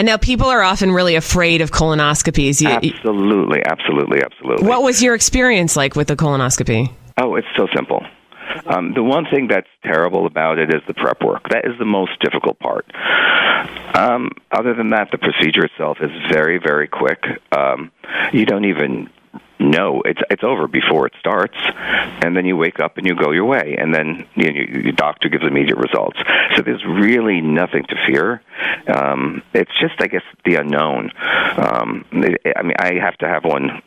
And now people are often really afraid of colonoscopies. Absolutely. What was your experience like with the colonoscopy? Oh, it's so simple. The one thing that's terrible about it is the prep work. That is the most difficult part. Other than that, the procedure itself is very, very quick. You don't even know it's over before it starts, and then you wake up and you go your way, and then your doctor gives immediate results. So there's really nothing to fear. It's just, I guess, the unknown. I have to have one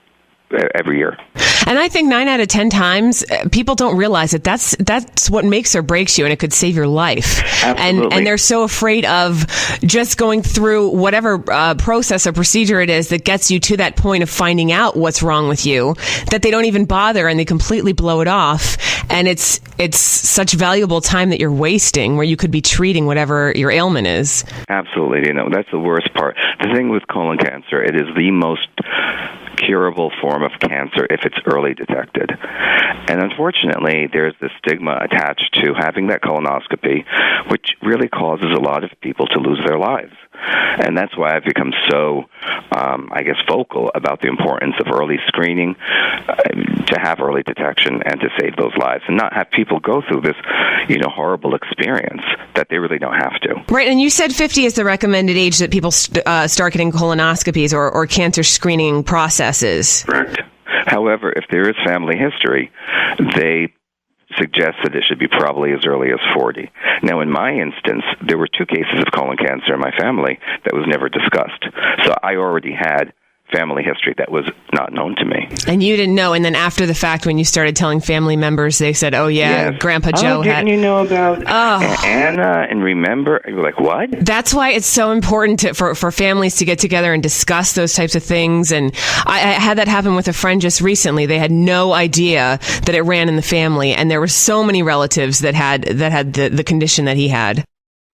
every year. And I think 9 out of 10 times, people don't realize that that's what makes or breaks you, and it could save your life. Absolutely. And they're so afraid of just going through whatever process or procedure it is that gets you to that point of finding out what's wrong with you, that they don't even bother, and they completely blow it off. And it's such valuable time that you're wasting, where you could be treating whatever your ailment is. Absolutely. That's the worst part. The thing with colon cancer, it is the most curable form of cancer if it's early detected. And unfortunately, there's this stigma attached to having that colonoscopy, which really causes a lot of people to lose their lives. And that's why I've become so, vocal about the importance of early screening, to have early detection and to save those lives, and not have people go through this, horrible experience that they really don't have to. Right, and you said 50 is the recommended age that people start getting colonoscopies or cancer screening processes. Correct. However, if there is family history, they suggest that it should be probably as early as 40. Now, in my instance, there were 2 cases of colon cancer in my family that was never discussed. So I already had family history that was not known to me. And you didn't know, and then after the fact, when you started telling family members, they said, oh, yeah, yes. Grandpa Joe had... didn't you know about Anna and remember? You were like, what? That's why it's so important for families to get together and discuss those types of things. And I had that happen with a friend just recently. They had no idea that it ran in the family, and there were so many relatives that had the condition that he had.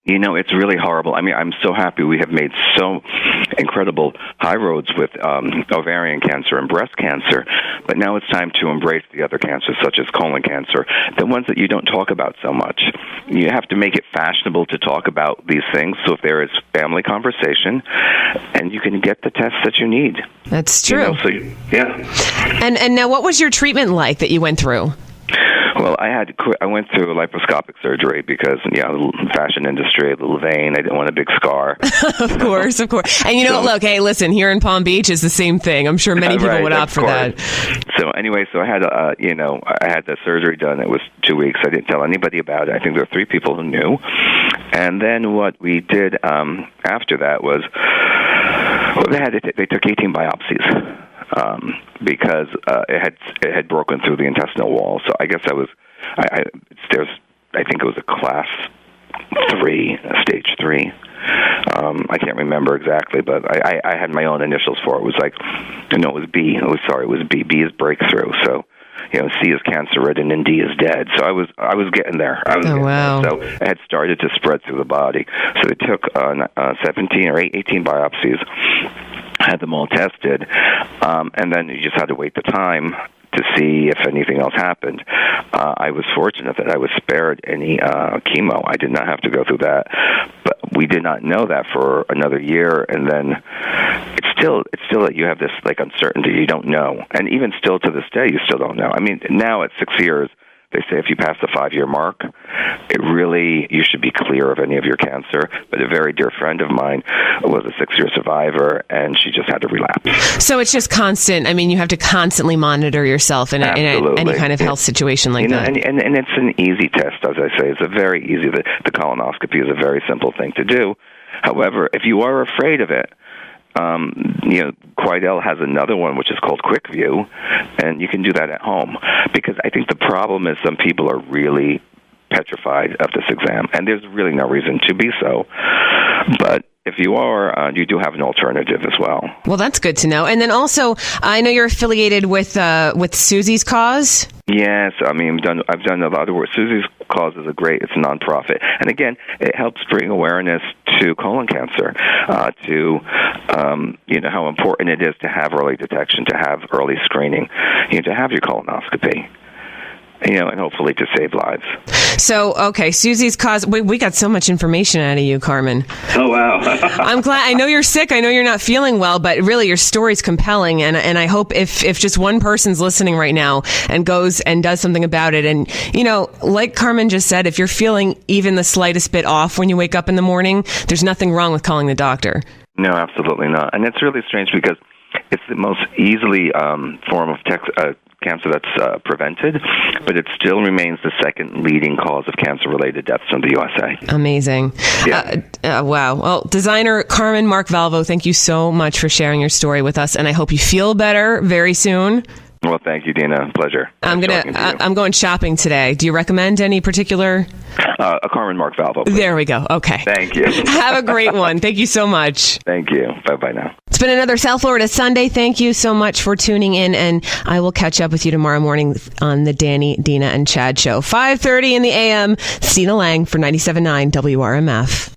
It's really horrible. I'm so happy we have made so incredible high roads with ovarian cancer and breast cancer, but now it's time to embrace the other cancers, such as colon cancer, the ones that you don't talk about so much. You have to make it fashionable to talk about these things, so if there is family conversation, and you can get the tests that you need. That's true. Yeah. And now, what was your treatment like that you went through? Well, I went through laparoscopic surgery because, fashion industry, a little vain. I didn't want a big scar. Of course. And look, hey, listen, here in Palm Beach is the same thing. I'm sure many people would opt for that. So anyway, I had, I had the surgery done. It was 2 weeks. I didn't tell anybody about it. I think there were 3 people who knew. And then what we did after that was, they took 18 biopsies. Because it had broken through the intestinal wall. So I guess I think it was a class 3, stage 3. I can't remember exactly, but I had my own initials for it. It was it was B. It was B. B is breakthrough. So, C is cancer-ridden and D is dead. So I was getting there. Wow. So it had started to spread through the body. So they took 17 or 18 biopsies, had them all tested, and then you just had to wait the time to see if anything else happened. I was fortunate that I was spared any chemo. I did not have to go through that, but we did not know that for another year, and then it's still that you have this uncertainty. You don't know, and even still to this day, you still don't know. Now at 6 years, they say if you pass the 5-year mark, you should be clear of any of your cancer. But a very dear friend of mine was a 6-year survivor, and she just had to relapse. So it's just constant. You have to constantly monitor yourself in any kind of health situation like that. And it's an easy test, as I say. It's a very easy. The colonoscopy is a very simple thing to do. However, if you are afraid of it, Quidel has another one which is called Quick View, and you can do that at home. Because I think the problem is some people are really petrified of this exam, and there's really no reason to be so. But if you are, you do have an alternative as well. Well, that's good to know. And then also, I know you're affiliated with Susie's Cause. Yes, I've done a lot of work. Susie's Cause is it's a nonprofit, and again, it helps bring awareness to colon cancer, to how important it is to have early detection, to have early screening, to have your colonoscopy. and hopefully to save lives. So, okay, Susie's cause. We got so much information out of you, Carmen. Oh, wow. I'm glad. I know you're sick. I know you're not feeling well, but really your story's compelling. And I hope if just one person's listening right now and goes and does something about it. And, like Carmen just said, if you're feeling even the slightest bit off when you wake up in the morning, there's nothing wrong with calling the doctor. No, absolutely not. And it's really strange because it's the most easily form of cancer that's prevented, but it still remains the second leading cause of cancer-related deaths in the USA. Amazing. Yeah. Wow. Well, designer Carmen Marc Valvo, thank you so much for sharing your story with us, and I hope you feel better very soon. Well, thank you, Dina. Pleasure. I'm going shopping today. Do you recommend any particular? A Carmen Marc Valvo. Please. There we go. Okay. Thank you. Have a great one. Thank you so much. Thank you. Bye-bye now. It's been another South Florida Sunday. Thank you so much for tuning in, and I will catch up with you tomorrow morning on the Danny, Dina, and Chad show. 5:30 in the a.m. Stina Lang for 97.9 WRMF.